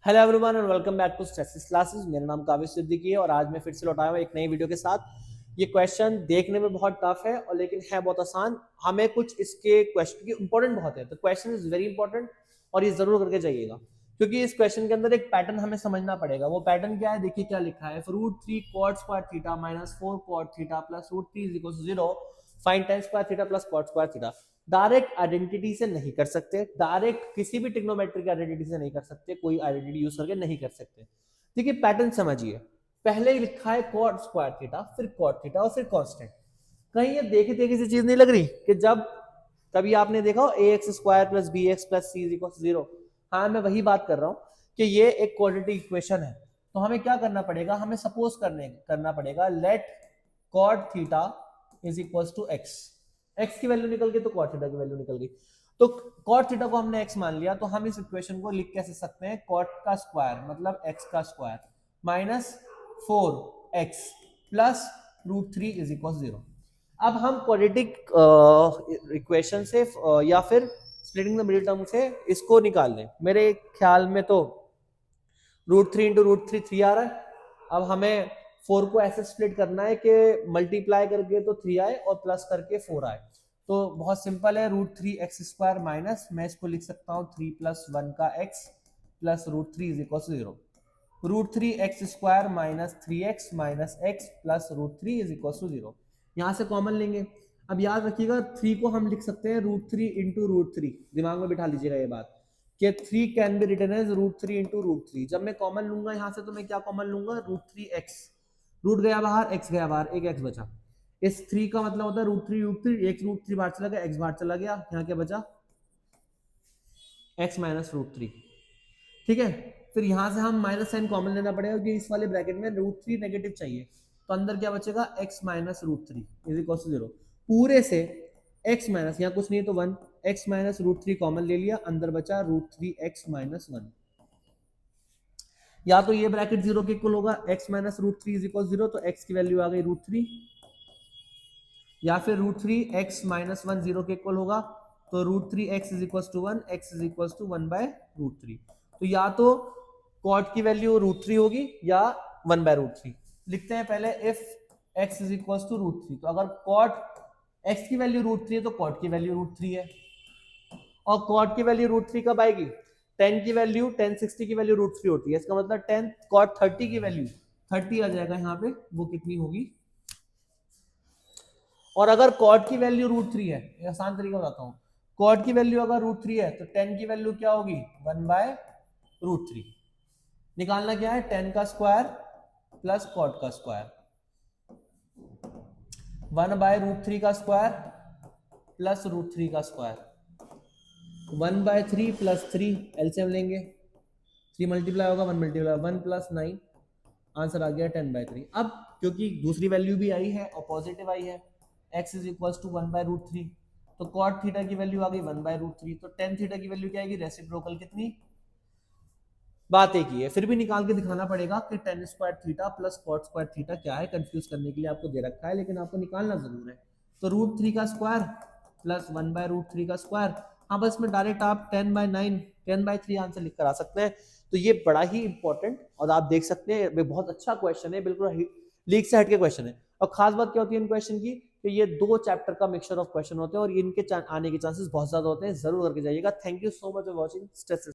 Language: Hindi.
Hello everyone and welcome back to stresses classes. मेरा नाम काविश सिद्दीकी है और आज मैं फिर से लौटाया हूं एक नई वीडियो के साथ। ये क्वेश्चन देखने में बहुत टफ है और लेकिन है बहुत आसान। हमें कुछ इसके क्वेश्चन की इंपॉर्टेंट बहुत है, तो क्वेश्चन इज वेरी इंपॉर्टेंट और ये जरूर करके जाइएगा, क्योंकि इस क्वेश्चन के अंदर एक पैटर्न हमें समझना पड़ेगा। वो पैटर्न क्या है, देखिए क्या लिखा है। Root 3 cot square theta minus 4 cot theta plus root 3 is equal to 0, find tan square theta plus cot square theta. Direct identity से नहीं कर सकते, डायरेक्ट किसी भी ट्रिग्नोमेट्रिक आइडेंटिटी से नहीं कर सकते, कोई आइडेंटिटी यूज करके नहीं कर सकते। देखिए पैटर्न समझिए, पहले ही लिखा है कॉट स्क्वायर थीटा, फिर कॉट थीटा और फिर कांस्टेंट। कहीं ये देखे देखे सी चीज नहीं लग रही कि जब कभी आपने देखा हो a x square plus b x plus c equal to 0। हाँ, मैं वही बात कर रहा हूँ कि ये एक क्वाड्रेटिक इक्वेशन है। तो हमें क्या करना पड़ेगा, हमें सपोज करना पड़ेगा let cot theta is equal to x. X की वैल्यू निकल गई तो कॉट थीटा की वैल्यू निकल गई। तो कॉट थीटा को हमने एक्स मान लिया, तो हम इस इक्वेशन को लिख कैसे सकते हैं, कॉट का स्क्वायर मतलब एक्स का square minus 4x plus root 3 is equal 0। अब हम क्वाड्रेटिक इक्वेशन से या फिर स्प्लिटिंग द मिडिल टर्म से इसको निकाल लें। मेरे ख्याल में तो रूट 3 इंटू रूट 3 आ रहा है। अब हमें 4 को ऐसे स्प्लिट करना है कि मल्टीप्लाई करके तो 3 आए और प्लस करके 4 आए। तो बहुत सिंपल है, रूट 3 एक्स स्क्वायर माइनस, मैं इसको लिख सकता हूँ 3 प्लस 1 का x plus root 3 is equal to 0। Root 3 x square minus 3x minus x plus root 3 is equal to 0। यहाँ से कॉमन लेंगे। अब याद रखिएगा 3 को हम लिख सकते हैं रूट 3 इंटू रूट 3, दिमाग में बिठा लीजिएगा ये बात कि 3 can be written as root 3 into root 3। जब मैं कॉमन लूंगा यहाँ से तो मैं क्या कॉमन लूंगा, रूट 3x, रूट गया बाहर, x गया बाहर, एक x बचा। इस 3 का मतलब होता है रूट 3, एक रूट 3 बाहर चला गया, x बाहर चला गया, यहाँ क्या बचा x माइनस रूट 3। ठीक है, फिर यहां से हम माइनस साइन कॉमन लेना पड़ेगा क्योंकि इस वाले ब्रैकेट में रूट 3 नेगेटिव चाहिए। तो अंदर क्या बचेगा, x minus root 3 is equal to 0। पूरे से x माइनस, यहाँ कुछ नहीं है तो 1, x माइनस रूट 3 कॉमन ले लिया, अंदर बचा रूट 3x माइनस 1। या तो ये ब्रैकेट 0 के इक्वल होगा, x minus root 3 is equal 0, तो x की वैल्यू आ गई रूट 3, या फिर रूट 3x माइनस 1 0 के इक्वल होगा, तो root 3x is equal to 1, x is equal to 1 by root 3। तो या तो कॉट की वैल्यू रूट 3 होगी या 1 बाय रूट 3। लिखते हैं पहले if x is equal to root 3, तो अगर कॉट x की वैल्यू रूट 3 है तो कॉट की वैल्यू रूट 3 है। और कॉट की वैल्यू रूट 3 कब आएगी, tan की वैल्यू tan 60 की वैल्यू रूट 3 होती है, इसका मतलब tan कॉट 30 की वैल्यू 30 आ जाएगा यहाँ पे, वो कितनी होगी। और अगर कॉट की वैल्यू रूट 3 है, आसान तरीका बताता हूँ, कॉट की वैल्यू अगर रूट 3 है तो tan की वैल्यू क्या होगी, 1 बाय रूट 3। निकालना क्या है, tan का स्क्वायर प्लस कॉट का स्क्वायर, 1 बाय रूट 3 का स्क्वायर प्लस रूट 3 का स्क्वायर, 1 बाय 3 प्लस 3, एलसीएम लेंगे, 3 मल्टीप्लाई होगा 1 मल्टीप्लाई 1 प्लस 9, आंसर आ गया 10 बाय 3। अब क्योंकि दूसरी वैल्यू भी आई है और पॉजिटिव आई है, x is equal to 1 by root 3, तो कॉट थीटा की वैल्यू आ गई 1 बाय रूट 3, तो tan थीटा की वैल्यू क्या आएगी, रेसिप्रोकल कितनी, बात एक ही है। फिर भी निकाल के दिखाना पड़ेगा कि tan square theta plus cot square theta क्या है, कंफ्यूज करने के लिए आपको दे रखा है, लेकिन आपको निकालना जरूर है। तो रूट 3 का स्क्वायर प्लस 1 बाय रूट 3 का स्क्वायर, हाँ बस में डायरेक्ट आप 10 बाय 9 10 बाय 3 आंसर लिख कर आ सकते हैं। तो ये बड़ा ही इंपॉर्टेंट और आप देख सकते हैं बहुत अच्छा क्वेश्चन है, बिल्कुल लीक से हटके क्वेश्चन है। और खास बात क्या होती है इन क्वेश्चन की कि ये 2 चैप्टर का मिक्सचर ऑफ क्वेश्चन होते हैं और इनके आने के चांसेस बहुत ज्यादा होते हैं, जरूर करके जाइएगा। Thank you so much for watching.